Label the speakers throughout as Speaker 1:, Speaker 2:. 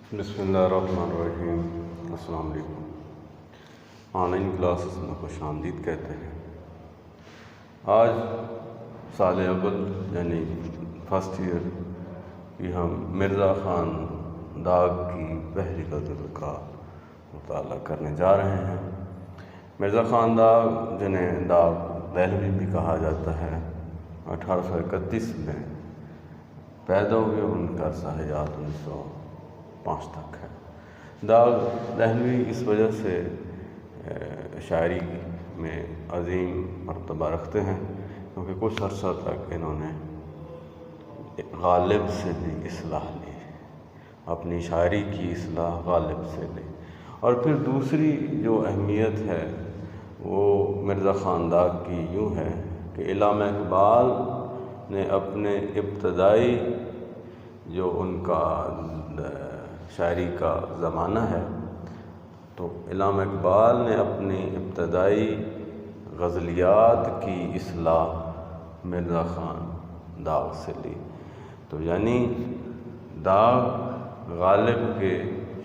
Speaker 1: بسم اللہ الرحمن الرحیم۔ السلام علیکم۔ آن لائن کلاسز میں خوش آمدید کہتے ہیں۔ آج سال اول یعنی فرسٹ ایئر کی ہم مرزا خان داغ کی پہلی غزل کا مطالعہ کرنے جا رہے ہیں۔ مرزا خان داغ جنہیں داغ دہلوی بھی کہا جاتا ہے، 1831 میں پیدا ہوئے، ان کا حیات 1905 تک ہے۔ داغ دہلوی اس وجہ سے شاعری میں عظیم مرتبہ رکھتے ہیں کیونکہ کچھ عرصہ تک انہوں نے غالب سے بھی اصلاح لی، اپنی شاعری کی اصلاح غالب سے لی۔ اور پھر دوسری جو اہمیت ہے وہ مرزا خان داغ کی یوں ہے کہ علامہ اقبال نے اپنے ابتدائی جو ان کا شاعری کا زمانہ ہے، تو علامہ اقبال نے اپنی ابتدائی غزلیات کی اصلاح مرزا خان داغ سے لی۔ تو یعنی داغ غالب کے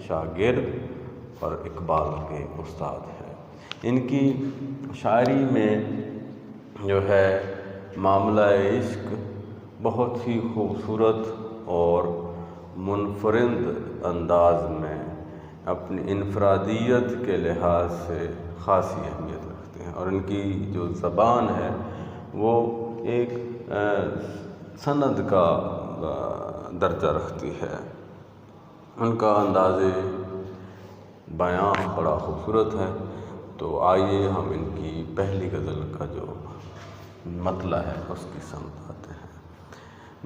Speaker 1: شاگرد اور اقبال کے استاد ہیں۔ ان کی شاعری میں جو ہے معاملہ عشق بہت ہی خوبصورت اور منفرد انداز میں اپنی انفرادیت کے لحاظ سے خاصی اہمیت رکھتے ہیں، اور ان کی جو زبان ہے وہ ایک سند کا درجہ رکھتی ہے۔ ان کا انداز بیان بڑا خوبصورت ہے۔ تو آئیے ہم ان کی پہلی غزل کا جو مطلع ہے اس کی سمجھ آتے ہیں۔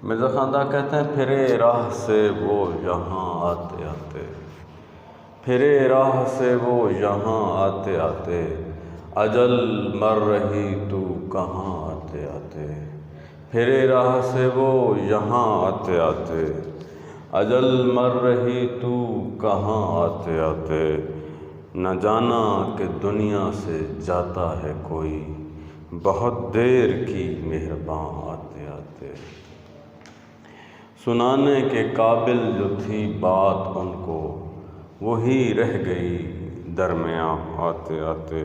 Speaker 1: مرزا خان داغ کہتے ہیں، پھرے راہ سے وہ یہاں آتے آتے، پھرے راہ سے وہ یہاں آتے آتے، اجل مر رہی تو کہاں آتے آتے، پھرے راہ سے وہ یہاں آتے آتے، اجل مر رہی تو کہاں آتے آتے، نہ جانا کہ دنیا سے جاتا ہے کوئی، بہت دیر کی مہرباں آتے آتے، سنانے کے قابل جو تھی بات ان کو، وہی رہ گئی درمیاں آتے آتے،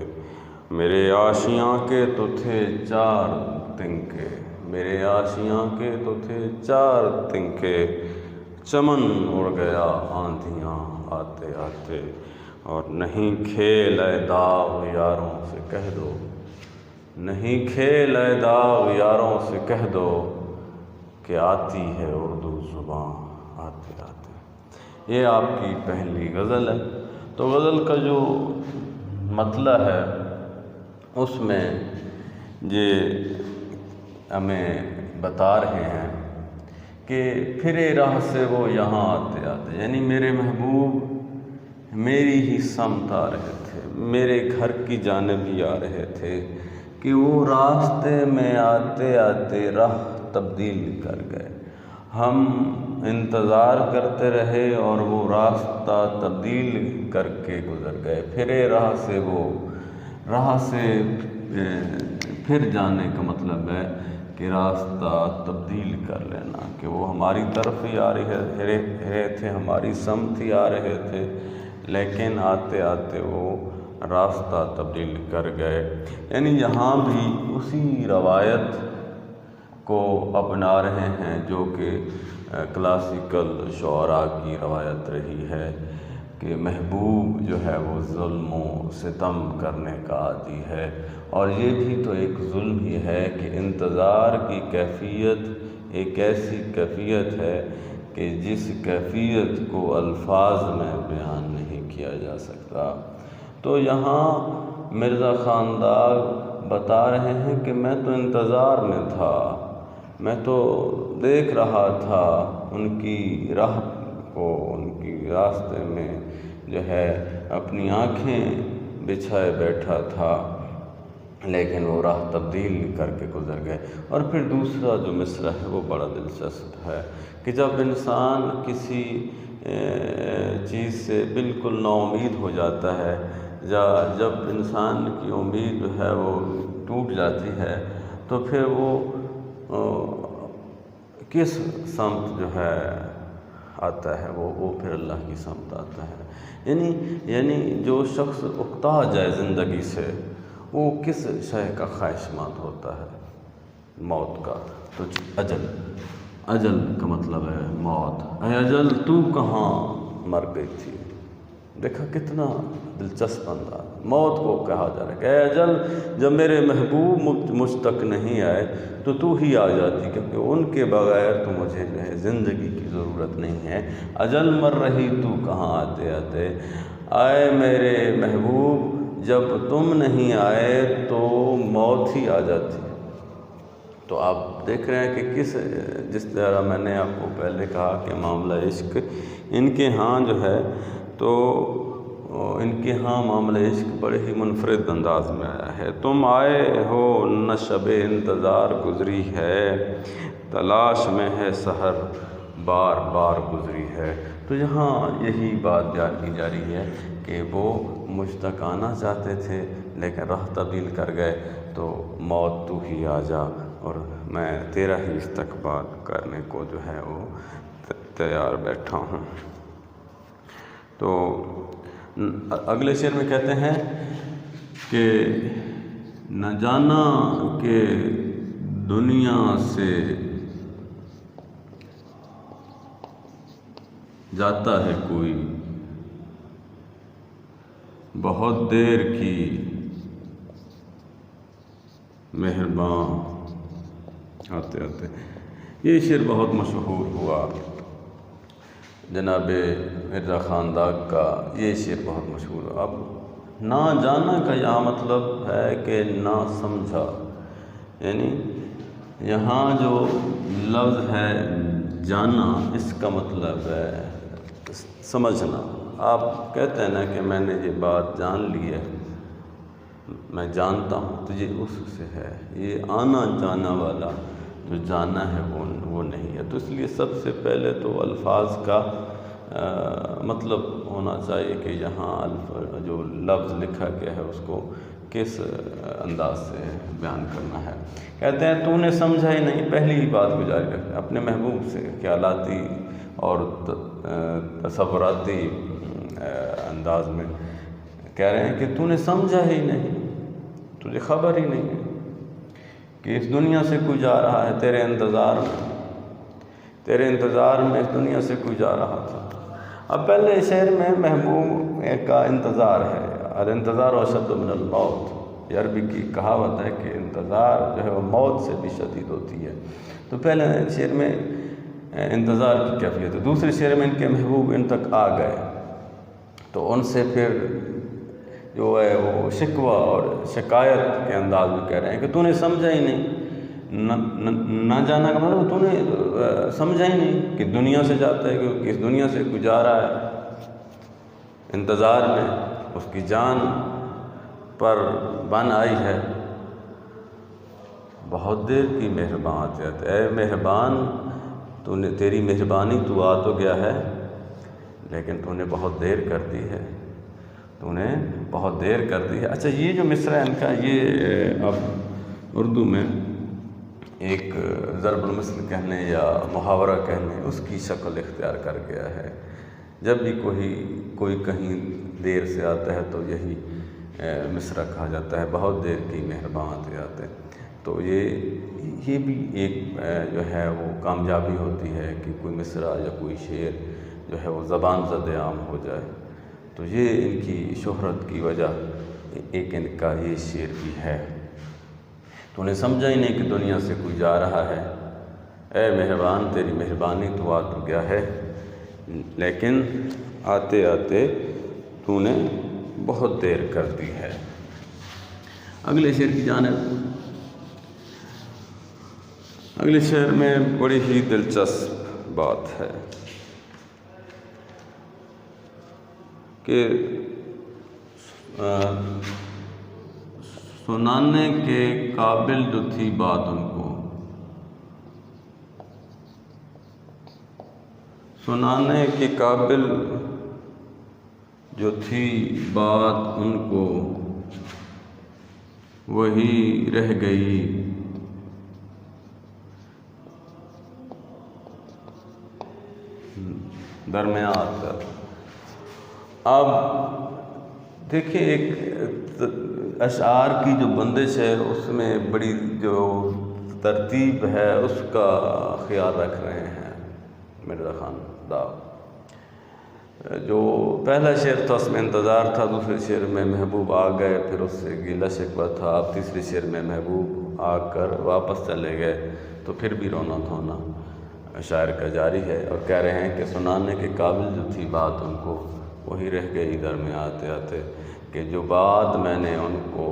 Speaker 1: میرے آشیاں کے تو تھے 4 تنکے، میرے آشیاں کے تو تھے 4 تنکے، چمن اڑ گیا آندھیاں آتے آتے، اور نہیں کھیل اے داغ یاروں سے کہہ دو، نہیں کھیل اے داغ یاروں سے کہہ دو، کہ آتی ہے اردو زباں آتے آتے۔ یہ آپ کی پہلی غزل ہے۔ تو غزل کا جو مطلع ہے اس میں یہ ہمیں بتا رہے ہیں کہ پھرے راہ سے وہ یہاں آتے آتے، یعنی میرے محبوب میری ہی سمت آ رہے تھے، میرے گھر کی جانب ہی آ رہے تھے، کہ وہ راستے میں آتے آتے راہ تبدیل کر گئے۔ ہم انتظار کرتے رہے اور وہ راستہ تبدیل کر کے گزر گئے۔ پھرے راہ سے وہ راہ سے پھر جانے کا مطلب ہے کہ راستہ تبدیل کر لینا، کہ وہ ہماری طرف ہی آ رہے تھے، ہماری سمت ہی آ رہے تھے، لیکن آتے آتے وہ راستہ تبدیل کر گئے۔ یعنی یہاں بھی اسی روایت کو اپنا رہے ہیں جو کہ کلاسیکل شعراء کی روایت رہی ہے کہ محبوب جو ہے وہ ظلم و ستم کرنے کا عادی ہے، اور یہ بھی تو ایک ظلم ہی ہے کہ انتظار کی کیفیت ایک ایسی کیفیت ہے کہ جس کیفیت کو الفاظ میں بیان نہیں کیا جا سکتا۔ تو یہاں مرزا خان داغ بتا رہے ہیں کہ میں تو انتظار میں تھا، میں تو دیکھ رہا تھا ان کی راہ کو، ان کی راستے میں جو ہے اپنی آنکھیں بچھائے بیٹھا تھا، لیکن وہ راہ تبدیل کر کے گزر گئے۔ اور پھر دوسرا جو مصرع ہے وہ بڑا دلچسپ ہے کہ جب انسان کسی چیز سے بالکل نا امید ہو جاتا ہے، یا جب انسان کی امید جو ہے وہ ٹوٹ جاتی ہے، تو پھر وہ کس سمت جو ہے آتا ہے وہ پھر اللہ کی سمت آتا ہے۔ یعنی جو شخص اکتا جائے زندگی سے وہ کس شے کا خواہشمند ہوتا ہے؟ موت کا۔ تو اجل کا مطلب ہے موت۔ اے اجل تو کہاں مر گئی تھی؟ دیکھا کتنا دلچسپ انداز، موت کو کہا جا رہا ہے کہ اے اجل جب میرے محبوب مجھ تک نہیں آئے تو ہی آ جاتی، کیونکہ ان کے بغیر تو مجھے جو ہے زندگی کی ضرورت نہیں ہے۔ اجل مر رہی تو کہاں آتے آتے، آئے میرے محبوب جب تم نہیں آئے تو موت ہی آ جاتی۔ تو آپ دیکھ رہے ہیں کہ جس طرح میں نے آپ کو پہلے کہا کہ معاملہ عشق ان کے ہاں جو ہے تو ان کے ہاں معاملہ عشق بڑے ہی منفرد انداز میں آیا ہے۔ تم آئے ہو نہ شب انتظار گزری ہے، تلاش میں ہے سحر بار بار گزری ہے۔ تو یہاں یہی بات بیان کی جا رہی ہے کہ وہ مجھ تک آنا چاہتے تھے لیکن راہ تبدیل کر گئے، تو موت تو ہی آ جا اور میں تیرا ہی استقبال کرنے کو جو ہے وہ تیار بیٹھا ہوں۔ تو اگلے شعر میں کہتے ہیں کہ نہ جانا کہ دنیا سے جاتا ہے کوئی، بہت دیر کی مہربان آتے آتے۔ یہ شعر بہت مشہور ہوا، جناب مرزا خاندان کا یہ شعر بہت مشہور ہوا۔ اب نہ جانا کا یہاں مطلب ہے کہ نہ سمجھا، یعنی یہاں جو لفظ ہے جانا اس کا مطلب ہے سمجھنا۔ آپ کہتے ہیں نا کہ میں نے یہ بات جان لی ہے، میں جانتا ہوں، تو یہ اس سے ہے۔ یہ آنا جانا والا جو جانا ہے وہ نہیں ہے۔ تو اس لیے سب سے پہلے تو الفاظ کا مطلب ہونا چاہیے کہ یہاں جو لفظ لکھا گیا ہے اس کو کس انداز سے بیان کرنا ہے۔ کہتے ہیں تو نے سمجھا ہی نہیں، پہلی ہی بات کو جاری رکھتے ہیں اپنے محبوب سے خیالاتی اور تصوراتی انداز میں کہہ رہے ہیں کہ تو نے سمجھا ہی نہیں، تجھے خبر ہی نہیں ہے کہ اس دنیا سے کوئی جا رہا ہے، تیرے انتظار میں اس دنیا سے کوئی جا رہا تھا۔ اب پہلے شعر میں محبوب کا انتظار ہے، الانتظار اشد من الموت، یہ عربی کی کہاوت ہے کہ انتظار جو ہے وہ موت سے بھی شدید ہوتی ہے۔ تو پہلے شعر میں انتظار کی کیفیت ہے، دوسرے شعر میں ان کے محبوب ان تک آ گئے، تو ان سے پھر جو ہے وہ شکوہ اور شکایت کے انداز میں کہہ رہے ہیں کہ تو نے سمجھا ہی نہیں۔ نہ جانا کا مطلب تو نے سمجھا ہی نہیں کہ دنیا سے جاتا ہے، کہ اس دنیا سے کوئی جا رہا ہے، انتظار میں اس کی جان پر بن آئی ہے، بہت دیر کی مہربان آتے آتے۔ اے مہربان تو نے تیری مہربانی تو آ تو گیا ہے لیکن تو نے بہت دیر کر دی ہے، تو نے بہت دیر کر دی ہے۔ اچھا، یہ جو مصرع ہے ان کا، یہ اب اردو میں ایک ضرب المثل کہنے یا محاورہ کہنے اس کی شکل اختیار کر گیا ہے۔ جب بھی کوئی کہیں دیر سے آتا ہے تو یہی مصرع کہا جاتا ہے، بہت دیر کی مہربان آتے آتے۔ تو یہ بھی ایک جو ہے وہ کامیابی ہوتی ہے کہ کوئی مصرع یا کوئی شعر جو ہے وہ زبان زد عام ہو جائے۔ تو یہ ان کی شہرت کی وجہ ایک ان کا یہ شعر بھی ہے۔ تو نے سمجھا ہی نہیں کہ دنیا سے کوئی جا رہا ہے، اے مہربان تیری مہربانی تو آ تو گیا ہے لیکن آتے آتے تو نے بہت دیر کر دی ہے۔ اگلے شعر کی جانب، اگلے شعر میں بڑی ہی دلچسپ بات ہے کہ سنانے کے قابل جو تھی بات ان کو، سنانے کے قابل جو تھی بات ان کو، وہی رہ گئی درمیان آتے آتے۔ اب دیکھیں ایک اشعار کی جو بندش ہے اس میں بڑی جو ترتیب ہے اس کا خیال رکھ رہے ہیں مرزا خان داغ۔ جو پہلا شعر تھا اس میں انتظار تھا، دوسرے شعر میں محبوب آ گئے، پھر اس سے گیلا شکوہ تھا، اب تیسرے شعر میں محبوب آ کر واپس چلے گئے، تو پھر بھی رونا دھونا شاعر کا جاری ہے، اور کہہ رہے ہیں کہ سنانے کے قابل جو تھی بات ان کو وہی رہ گئی درمیان آتے آتے، کہ جو بات میں نے ان کو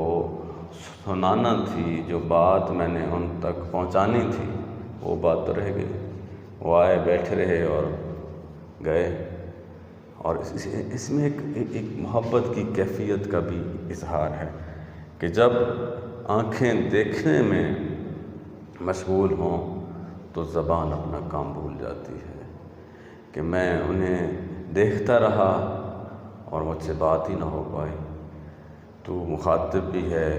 Speaker 1: سنانا تھی، جو بات میں نے ان تک پہنچانی تھی، وہ بات تو رہ گئی۔ وہ آئے، بیٹھے رہے اور گئے۔ اور اس میں ایک محبت کی کیفیت کا بھی اظہار ہے کہ جب آنکھیں دیکھنے میں مشغول ہوں تو زبان اپنا کام بھول جاتی ہے، کہ میں انہیں دیکھتا رہا اور مجھ سے بات ہی نہ ہو پائی۔ تو مخاطب بھی ہے،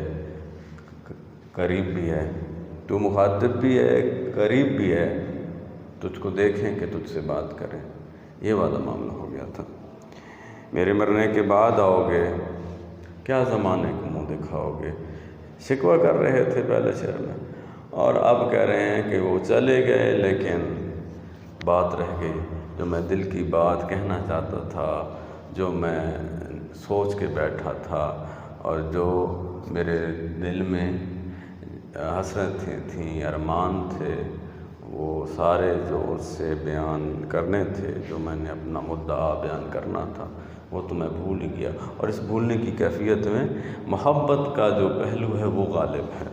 Speaker 1: قریب بھی ہے، تو مخاطب بھی ہے، قریب بھی ہے، تجھ کو دیکھیں کہ تجھ سے بات کریں، یہ والا معاملہ ہو گیا تھا۔ میرے مرنے کے بعد آؤ گے، کیا زمانے کو منہ دکھاؤ گے، شکوہ کر رہے تھے پہلے شعر میں، اور اب کہہ رہے ہیں کہ وہ چلے گئے لیکن بات رہ گئی، جو میں دل کی بات کہنا چاہتا تھا، جو میں سوچ کے بیٹھا تھا، اور جو میرے دل میں حسرتیں تھیں، ارمان تھے، وہ سارے جو اس سے بیان کرنے تھے، جو میں نے اپنا مدعا بیان کرنا تھا، وہ تو میں بھول ہی گیا۔ اور اس بھولنے کی کیفیت میں محبت کا جو پہلو ہے وہ غالب ہے۔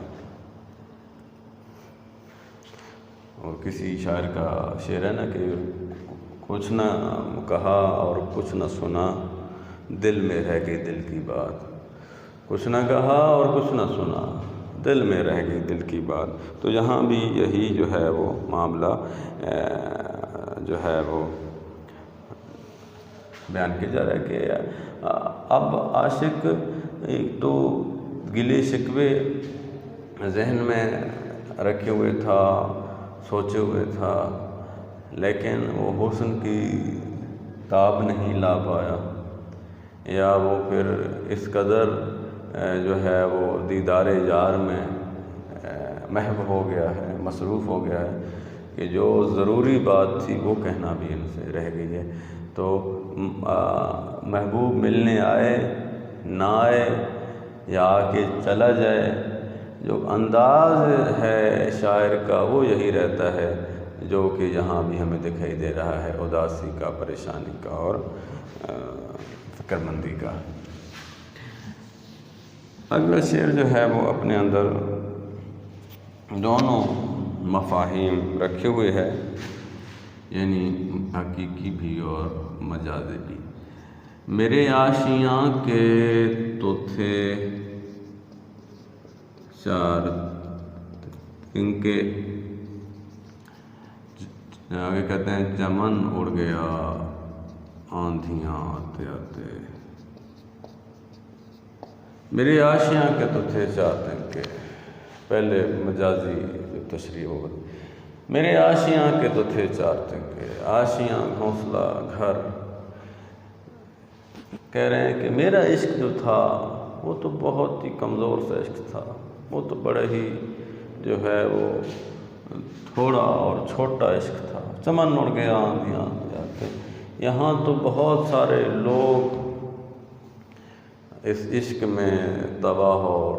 Speaker 1: اور کسی شاعر کا شعر ہے نا کہ کچھ نہ کہا اور کچھ نہ سنا، دل میں رہ گئی دل کی بات، کچھ نہ کہا اور کچھ نہ سنا، دل میں رہ گئی دل کی بات۔ تو یہاں بھی یہی جو ہے وہ معاملہ جو ہے وہ بیان کیا جا رہا ہے کہ اب عاشق ایک تو گلے شکوے ذہن میں رکھے ہوئے تھا، سوچے ہوئے تھا، لیکن وہ حسن کی تاب نہیں لا پایا، یا وہ پھر اس قدر جو ہے وہ دیدار یار میں محو ہو گیا ہے، مصروف ہو گیا ہے، کہ جو ضروری بات تھی وہ کہنا بھی ان سے رہ گئی ہے۔ تو محبوب ملنے آئے، نہ آئے، یا آ کے چلا جائے، جو انداز ہے شاعر کا وہ یہی رہتا ہے جو کہ یہاں بھی ہمیں دکھائی دے رہا ہے، اداسی کا، پریشانی کا اور فکر مندی کا۔ اگلا شعر جو ہے وہ اپنے اندر دونوں مفاہیم رکھے ہوئے ہے، یعنی حقیقی بھی اور مجازی بھی۔ میرے آشیاں کے تو تھے چار تنکے، آگے کہتے ہیں چمن اڑ گیا آندھیاں آتے آتے۔ میرے آشیاں کے تو تھے چار تنکے، پہلے مجازی جو تشریح ہوگا، میرے آشیاں کے تو تھے چار تنکے، آشیاں گھونسلہ گھر۔ کہہ رہے ہیں کہ میرا عشق جو تھا وہ تو بہت ہی کمزور سا عشق تھا، وہ تو بڑے ہی جو ہے وہ تھوڑا اور چھوٹا عشق تھا۔ چمن اڑ گیا آندھیاں آتے آتے، یہاں تو بہت سارے لوگ اس عشق میں تباہ اور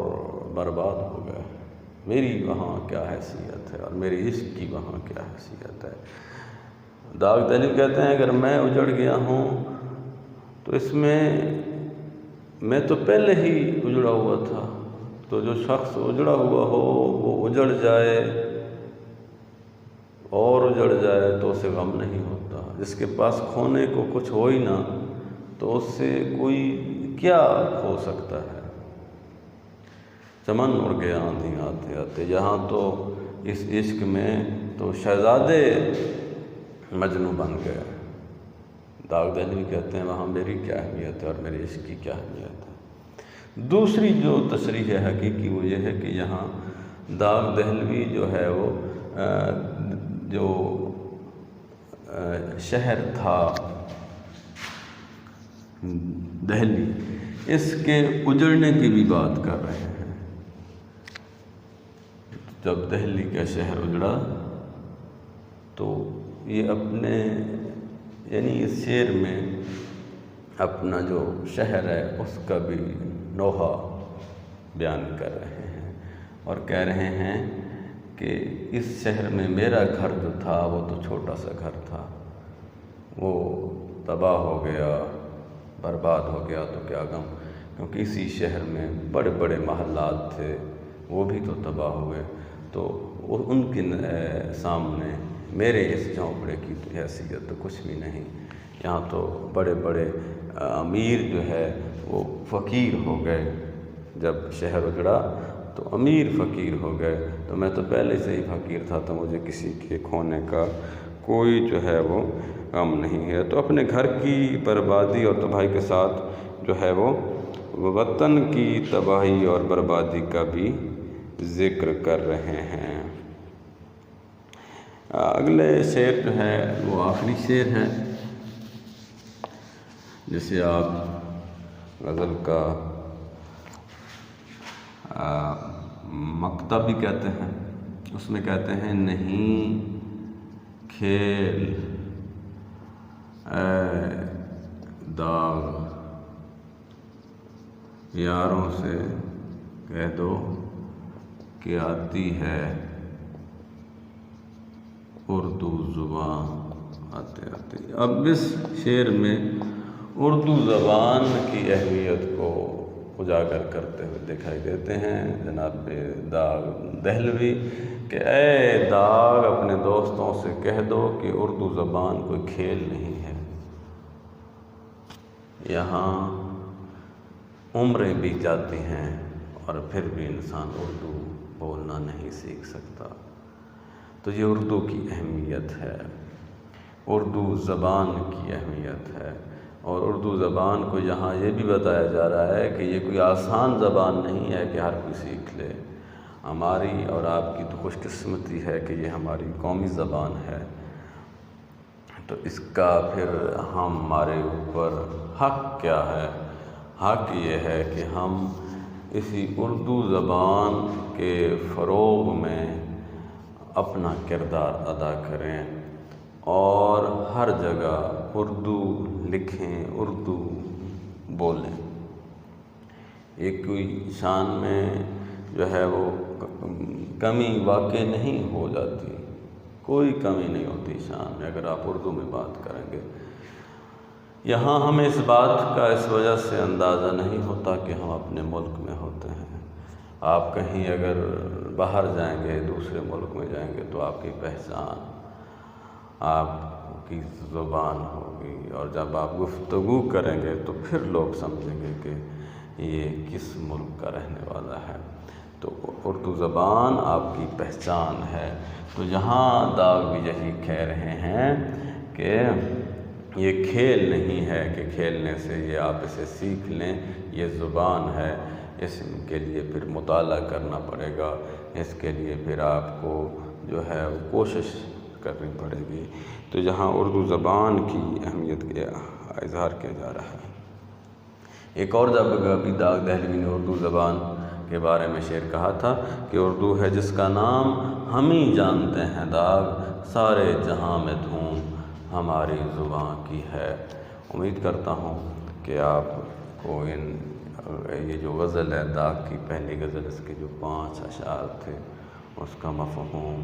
Speaker 1: برباد ہو گئے، میری وہاں کیا حیثیت ہے اور میری عشق کی وہاں کیا حیثیت ہے۔ داغ دہلوی کہتے ہیں اگر میں اجڑ گیا ہوں تو اس میں تو پہلے ہی اجڑا ہوا تھا، تو جو شخص اجڑا ہوا ہو وہ اجڑ جائے اور اجڑ جائے تو اسے غم نہیں ہوتا۔ جس کے پاس کھونے کو کچھ ہو ہی نہ تو اس سے کوئی کیا کھو سکتا ہے۔ چمن اڑ گیا آندھیاں آتے آتے، یہاں تو اس عشق میں تو شہزادے مجنوں بن گئے۔ داغ دہلوی کہتے ہیں وہاں میری کیا اہمیت ہے اور میرے عشق کی کیا اہمیت ہے۔ دوسری جو تصریح ہے حقیقی وہ یہ ہے کہ یہاں داغ دہلوی جو ہے وہ جو شہر تھا دہلی، اس کے اجڑنے کی بھی بات کر رہے ہیں۔ جب دہلی کا شہر اجڑا تو یہ اپنے یعنی اس شعر میں اپنا جو شہر ہے اس کا بھی نوحہ بیان کر رہے ہیں اور کہہ رہے ہیں کہ اس شہر میں میرا گھر جو تھا وہ تو چھوٹا سا گھر تھا، وہ تباہ ہو گیا، برباد ہو گیا تو کیا غم، کیونکہ اسی شہر میں بڑے بڑے محلات تھے، وہ بھی تو تباہ ہوئے، تو ان کے سامنے میرے اس جھونپڑے کی حیثیت تو کچھ بھی نہیں۔ یہاں تو بڑے بڑے امیر جو ہے وہ فقیر ہو گئے، جب شہر اجڑا تو امیر فقیر ہو گئے، تو میں تو پہلے سے ہی فقیر تھا، تو مجھے کسی کے کھونے کا کوئی جو ہے وہ غم نہیں ہے۔ تو اپنے گھر کی بربادی اور تباہی کے ساتھ جو ہے وہ وطن کی تباہی اور بربادی کا بھی ذکر کر رہے ہیں۔ اگلے شعر جو ہے وہ آخری شعر ہے، جسے آپ غزل کا مکتب بھی کہتے ہیں۔ اس میں کہتے ہیں نہیں کھیل اے داغ، یاروں سے کہہ دو کہ آتی ہے اردو زبان آتے آتے۔ اب اس شعر میں اردو زبان کی اہمیت کو اجاگر کرتے ہوئے دکھائی دیتے ہیں جناب داغ دہلوی کہ اے داغ اپنے دوستوں سے کہہ دو کہ اردو زبان کوئی کھیل نہیں ہے، یہاں عمریں بیت جاتی ہیں اور پھر بھی انسان اردو بولنا نہیں سیکھ سکتا۔ تو یہ اردو کی اہمیت ہے، اردو زبان کی اہمیت ہے، اور اردو زبان کو یہاں یہ بھی بتایا جا رہا ہے کہ یہ کوئی آسان زبان نہیں ہے کہ ہر کوئی سیکھ لے۔ ہماری اور آپ کی تو خوش قسمتی ہے کہ یہ ہماری قومی زبان ہے، تو اس کا پھر ہمارے اوپر حق کیا ہے؟ حق یہ ہے کہ ہم اسی اردو زبان کے فروغ میں اپنا کردار ادا کریں اور ہر جگہ اردو لکھیں، اردو بولیں۔ یہ کوئی شان میں جو ہے وہ کمی واقع نہیں ہو جاتی، کوئی کمی نہیں ہوتی شان میں اگر آپ اردو میں بات کریں گے۔ یہاں ہمیں اس بات کا اس وجہ سے اندازہ نہیں ہوتا کہ ہم اپنے ملک میں ہوتے ہیں۔ آپ کہیں اگر باہر جائیں گے، دوسرے ملک میں جائیں گے تو آپ کی پہچان، آپ کی زبان ہوگی، اور جب آپ گفتگو کریں گے تو پھر لوگ سمجھیں گے کہ یہ کس ملک کا رہنے والا ہے۔ تو اردو زبان آپ کی پہچان ہے۔ تو یہاں داغ بھی یہی کہہ رہے ہیں کہ یہ کھیل نہیں ہے کہ کھیلنے سے یہ آپ اسے سیکھ لیں، یہ زبان ہے، اس کے لیے پھر مطالعہ کرنا پڑے گا، اس کے لیے پھر آپ کو جو ہے وہ کوشش کرنی پڑے گی۔ تو یہاں اردو زبان کی اہمیت کا اظہار کیا جا رہا ہے۔ ایک اور جگہ بھی داغ دہلوی نے اردو زبان کے بارے میں شعر کہا تھا کہ اردو ہے جس کا نام ہم ہی جانتے ہیں داغ، سارے جہاں میں دھوم ہماری زباں کی ہے۔ امید کرتا ہوں کہ آپ کو یہ جو غزل ہے داغ کی پہلی غزل، اس کے جو 5 اشعار تھے اس کا مفہوم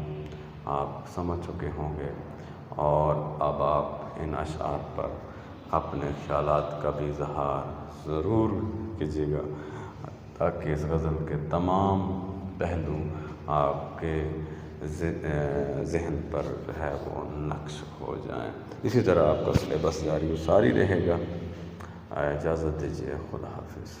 Speaker 1: آپ سمجھ چکے ہوں گے، اور اب آپ ان اشعار پر اپنے خیالات کا بھی اظہار ضرور کیجیے گا تاکہ اس غزل کے تمام پہلو آپ کے ذہن پر جو ہے وہ نقش ہو جائیں۔ اسی طرح آپ کا سلیبس جاری و ساری رہے گا۔ اجازت دیجیے، خدا حافظ۔